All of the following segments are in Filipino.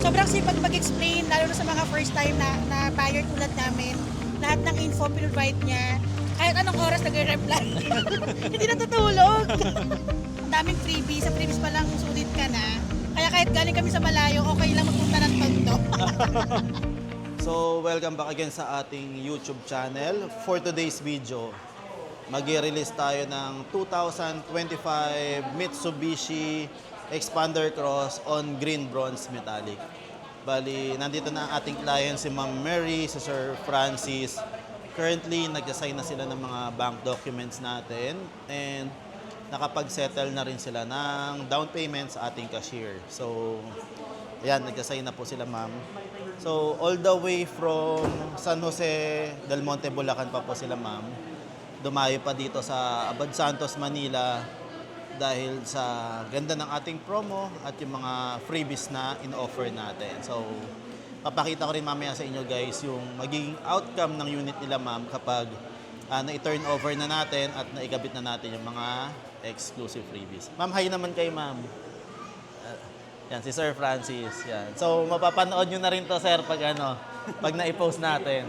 sobrang sipag mag-explain, lalo na sa mga first time na buyer tulad namin. Lahat ng info pinrovide niya. Kahit anong oras nagre-reply. Hindi natutulog. Ang daming freebies. Sa freebies pa lang sulit ka na. Kaya kahit galing kami sa malayo, okay lang magpunta ng Tondo. So, welcome back again sa ating YouTube channel. For today's video, mag-release tayo ng 2025 Mitsubishi Expander Cross on green bronze metallic. Bali, nandito na ang ating client si Ma'am Mary, si Sir Francis. Currently, nag-assign na sila ng mga bank documents natin and nakapag-settle na rin sila ng down payment sa ating cashier. So, ayan, nag-assign na po sila, ma'am. So, all the way from San Jose del Monte, Bulacan pa po sila, ma'am. Dumayo pa dito sa Abad Santos, Manila dahil sa ganda ng ating promo at yung mga freebies na in-offer natin. So, papakita ko rin mamaya sa inyo guys yung magiging outcome ng unit nila, ma'am, kapag na-turn over na natin at naikabit na natin yung mga exclusive freebies. Ma'am, hi naman kay ma'am. Yan, si Sir Francis. Yan. So, mapapanood nyo na rin to, sir, pag na-post natin.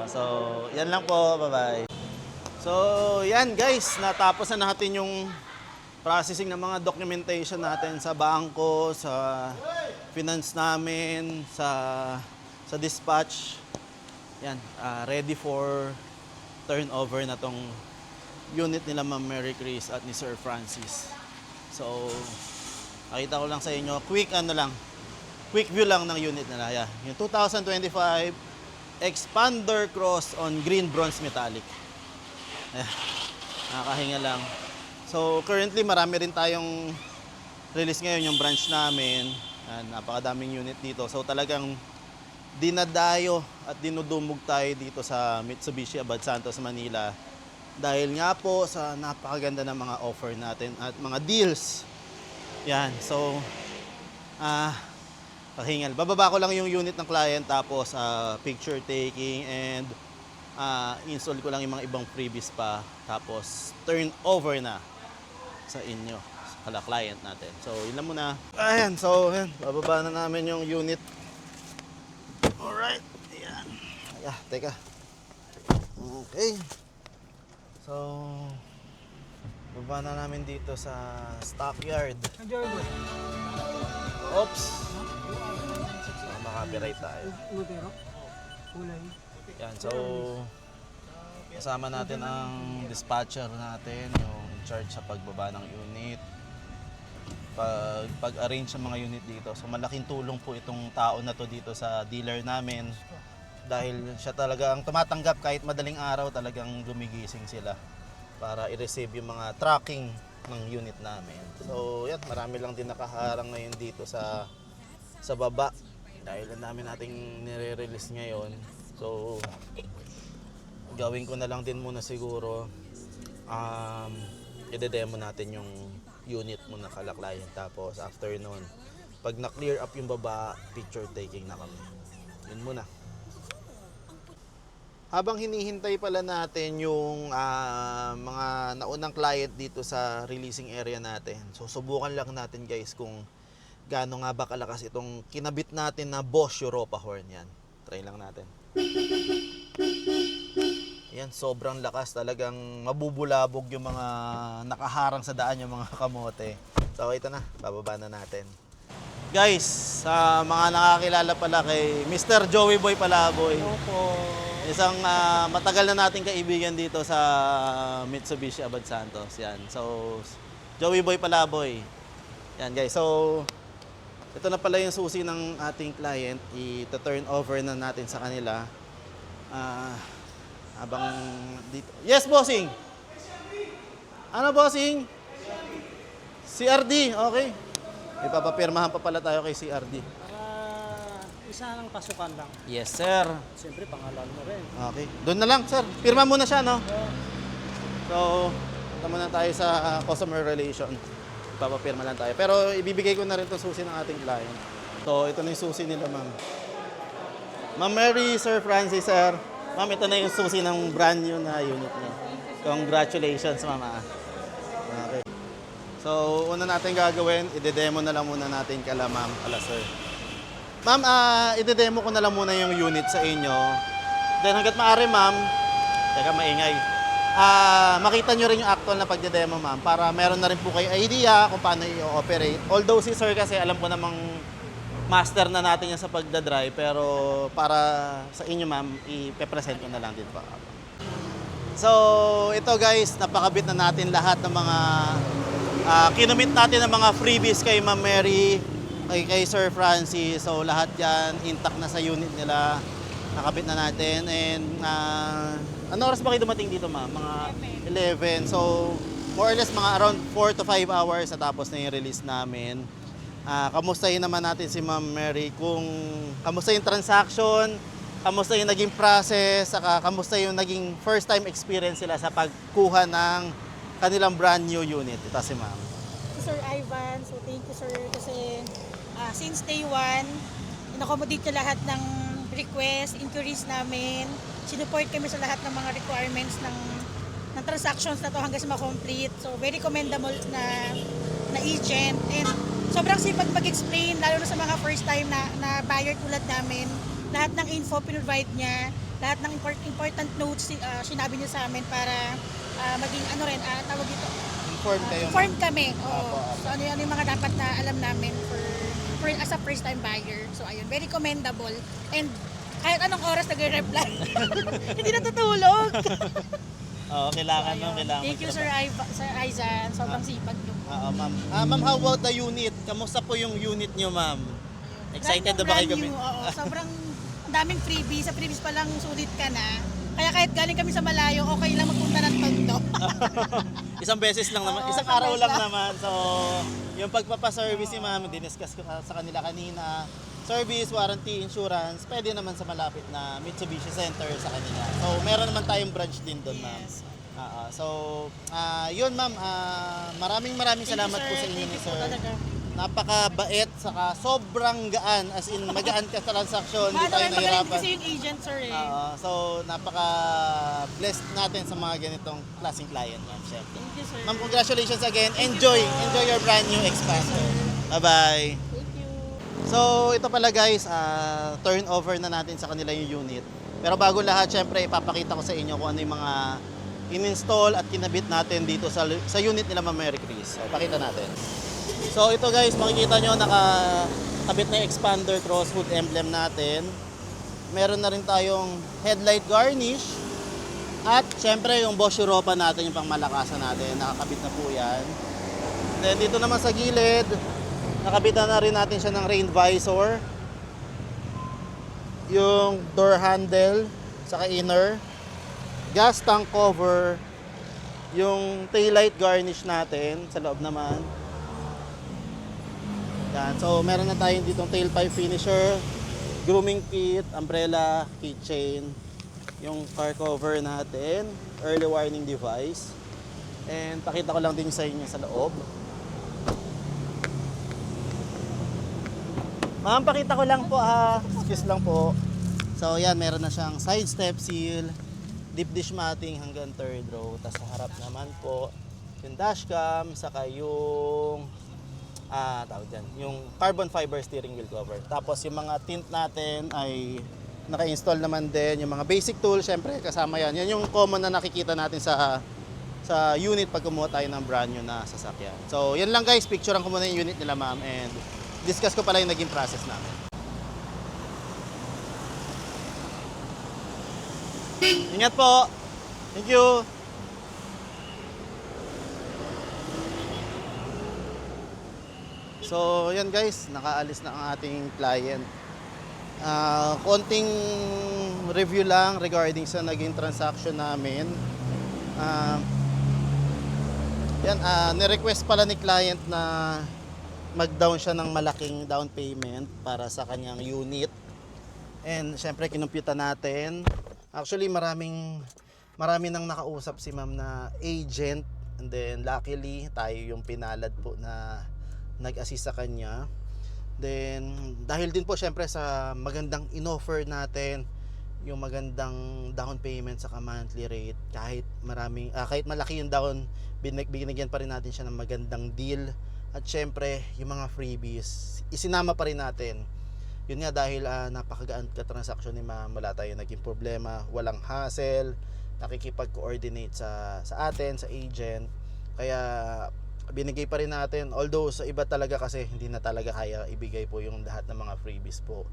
So, yan lang po. Bye-bye. So, yan guys. Natapos na natin yung processing ng mga documentation natin sa bangko, sa finance namin, sa dispatch. Yan. Ready for turnover na tong unit nila Ma'am Mary Chris at ni Sir Francis. So, nakita ko lang sa inyo, quick view lang ng unit nila. Yeah. Yung 2025 Expander Cross on green bronze metallic. Yeah. Nakakahinga lang. So, currently marami rin tayong release ngayon yung branch namin. Napakadaming unit dito. So, talagang dinadayo at dinudumog tayo dito sa Mitsubishi Abad Santos, Manila. Dahil nga po sa napakaganda ng mga offer natin at mga deals. Yan, so, pahingal. Bababa ko lang yung unit ng client tapos picture taking and install ko lang yung mga ibang freebies pa tapos turn over na sa inyo, sa client natin. So, yun lang muna. Ayan, so, ayan, bababa na namin yung unit. Alright, ayan. Teka. Okay. So, baba na namin dito sa stockyard. Oops! Maka-copyright tayo. Yan, so kasama natin ang dispatcher natin, yung in charge sa pagbaba ng unit, pag-arrange sa mga unit dito. So malaking tulong po itong tao na to dito sa dealer namin dahil siya talaga ang tumatanggap kahit madaling araw, talagang gumigising sila para i-receive yung mga tracking ng unit namin. So, yan, marami lang din nakaharang ngayon dito sa baba dahil namin nating nire-release ngayon. So, gawin ko na lang din muna siguro i-demo natin yung unit muna kalaklayan. Tapos, after nun, pag na-clear up yung baba, picture taking na kami. Yun muna. Habang hinihintay pala natin yung mga naunang client dito sa releasing area natin, so subukan lang natin guys kung gaano nga ba kalakas itong kinabit natin na Bosch Europa horn. Yan, try lang natin. Yan, sobrang lakas, talagang mabubulabog yung mga nakaharang sa daan, yung mga kamote. So ito na, bababa na natin. Guys, sa mga nakakilala pala kay Mr. Joey Boy Palaboy. Opo. Isang matagal na nating kaibigan dito sa Mitsubishi Abad Santos. Yan. So, Joey Boy Palaboy. Yan guys. So, ito na pala yung susi ng ating client. I-turn over na natin sa kanila. Habang dito. Yes, bossing! Ano, bossing? CRD. Okay. Ipapapirmahan pa pala tayo kay CRD. Isa lang pasukan lang. Yes, sir. Siyempre, pangalan mo rin. Okay. Doon na lang, sir. Pirma muna siya, no? So, punta muna tayo sa customer relation. Papapirma lang tayo. Pero ibibigay ko na rin itong susi ng ating client. So, ito na yung susi nila, ma'am. Ma'am Mary, Sir Francis, sir. Ma'am, ito na yung susi ng brand new na unit niya. Congratulations, ma'am. Okay. So, una natin gagawin, i-demo na lang muna natin kala ma'am, kala sir. Ma'am, ide-demo ko na lang muna yung unit sa inyo. Then hanggat maaari, ma'am, teka maingay. Makita nyo rin yung actual na pagde-demo, ma'am, para meron na rin po kayo idea kung paano i-operate. Although si sir kasi alam ko namang master na natin yan sa pagdadrive, pero para sa inyo, ma'am, i-present ko na lang din po. So, ito guys, napakabit na natin lahat ng mga kinumit natin ng mga freebies kay Ma'am Mary, kay Sir Francis. So, lahat yan intact na sa unit nila. Nakabit na natin. And ano oras ba kayo dumating dito, ma'am? Mga 11. So, more or less mga around 4 to 5 hours natapos na yung release namin. Kamustahin naman natin si Ma'am Mary kung kamusta yung transaction, kamusta yung naging process, saka kamusta yung naging first time experience sila sa pagkuha ng kanilang brand new unit. Ito si ma'am. Sir Ivan, so thank you sir kasi since day one, in-accommodate niya lahat ng request, inquiries namin, sinupport kami sa lahat ng mga requirements ng transactions na to hanggang sa ma-complete. So very commendable na agent and sobrang sipag mag-explain lalo na sa mga first time na buyer tulad namin. Lahat ng info pinrovide niya, lahat ng important notes sinabi niya sa amin para maging ano rin, tawag dito. Informed kayo. Informed kami. Oo. Apo. So ano yung mga dapat na alam namin for as a first time buyer. So ayun, very commendable. And kahit anong oras nagre-reply. Hindi natutulog. Oo, kailangan no, Ayun. kailangan. Thank you Sir Aizan. Sobrang sipag niyo. Oo, ma'am. Ma'am, how about the unit? Kamusta po yung unit niyo, ma'am? Excited na ba kayo Brand new, oo. Sobrang daming freebies. Sa freebies pa lang sulit ka na. Kaya kahit galing kami sa malayo, okay lang magpunta ng Tondo. Isang beses lang naman, Oo, isang isang araw beses lang lang. naman. So, yung pagpapaservice ni ma'am, diniscuss ko sa kanila kanina. Service, warranty, insurance, pwede naman sa malapit na Mitsubishi Center sa kanila. So, meron naman tayong branch din doon, ma'am. Yes. So, yun ma'am, maraming salamat po sa inyo Thank ni you po sir. talaga. Napakabait, saka sobrang gaan, as in magaan ka sa transaksyon, hindi Maano tayo rin magaling nahirapan. kasi yung agent sir eh. So, napaka-blessed natin sa mga ganitong klaseng client, ma'am, syempre. Thank you sir. Ma'am, congratulations again. Enjoy your brand new Expander. Bye-bye. Thank you. So, ito pala guys, turnover na natin sa kanila yung unit. Pero bago lahat, syempre, ipapakita ko sa inyo kung ano yung mga in-install at kinabit natin dito sa unit nila, Ma'am Mary Chris. So, pakita natin. So, ito guys, makikita nyo, nakakabit na yung expander cross hood emblem natin. Meron na rin tayong headlight garnish. At syempre, yung Bosch Europa natin, yung pangmalakasan natin, nakakabit na po yan. Then, dito naman sa gilid, nakabitan na rin natin siya ng rain visor. Yung door handle, saka inner. Gas tank cover. Yung taillight garnish natin, sa loob naman. Yan. So, meron na tayong ditong tailpipe finisher, grooming kit, umbrella, keychain, yung car cover natin, early warning device. And pakita ko lang din sa inyo sa loob. Ma'am, pakita ko lang po ha. Excuse lang po. So, yan, meron na siyang side step seal, deep dish matting hanggang third row. Tapos sa harap naman po, yung dashcam, saka yung tawag dyan, yung carbon fiber steering wheel cover. Tapos yung mga tint natin ay naka-install naman din. Yung mga basic tools, syempre kasama yan. Yan yung common na nakikita natin sa unit pag kumuha tayo ng brand new na sasakyan. So yan lang guys, picturean ko muna yung unit nila ma'am and discuss ko pala yung naging process namin. Ingat po! Thank you! So, yan guys, nakaalis na ang ating client. Konting review lang regarding sa naging transaction namin. Ni-request pala ni client na mag-down siya ng malaking down payment para sa kanyang unit. And syempre, kinumputa natin. Actually, marami nang nakausap si ma'am na agent. And then, luckily, tayo yung pinalad po na nag-assist sa kanya. Then dahil din po syempre sa magandang in-offer natin, yung magandang down payment sa monthly rate, kahit malaki yung down, binigyan pa rin natin siya ng magandang deal. At syempre yung mga freebies isinama pa rin natin. Yun nga dahil napakagaan ka transaction ni ma'am, wala tayong naging problema, walang hassle, nakikipag-coordinate sa atin, sa agent. Kaya binigay pa rin natin, although sa iba talaga kasi hindi na talaga kaya ibigay po yung lahat ng mga freebies po.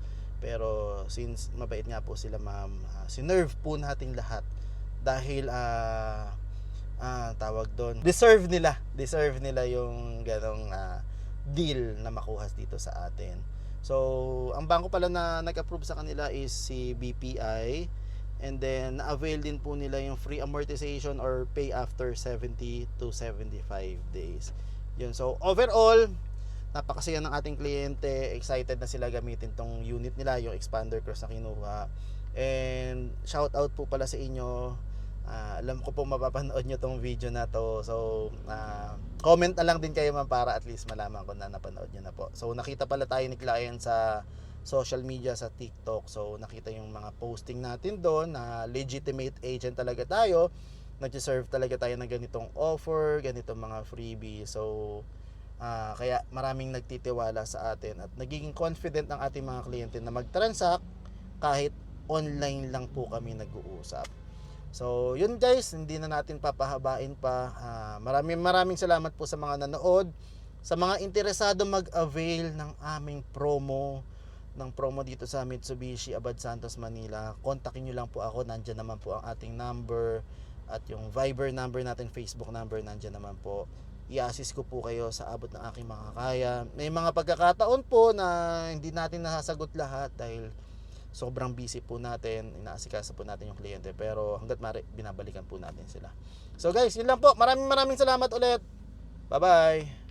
Pero since mabait nga po sila ma'am, sinerve po natin lahat dahil tawag doon, deserve nila yung ganong deal na makuha dito sa atin. So ang bangko pala na nag-approve sa kanila is si BPI, and then na-avail din po nila yung free amortization or pay after 70 to 75 days. Yun, so overall napakasaya ng ating kliyente, excited na sila gamitin tong unit nila, yung expander cross na kinuha. And shout out po pala sa inyo. Alam ko po mapapanood nyo tong video na to, so comment na lang din kayo man para at least malaman ko na napanood nyo na po. So nakita pala tayo ni client sa social media, sa TikTok, so nakita yung mga posting natin doon na legitimate agent talaga tayo, nag-serve talaga tayo ng ganitong offer, ganitong mga freebie. So kaya maraming nagtitiwala sa atin at nagiging confident ang ating mga kliyente na mag-transact kahit online lang po kami nag-uusap. So yun guys, hindi na natin papahabain pa. Maraming salamat po sa mga nanood, sa mga interesado mag-avail ng aming promo dito sa Mitsubishi Abad Santos, Manila. Kontakin nyo lang po ako, nandyan naman po ang ating number at yung Viber number natin, Facebook number nandyan naman po. I-assist ko po kayo sa abot ng aking makakaya. May mga pagkakataon po na hindi natin nasasagot lahat dahil sobrang busy po natin, inaasikaso po natin yung kliyente, pero hanggat maaari binabalikan po natin sila. So guys, yun lang po. Maraming salamat ulit. Bye bye.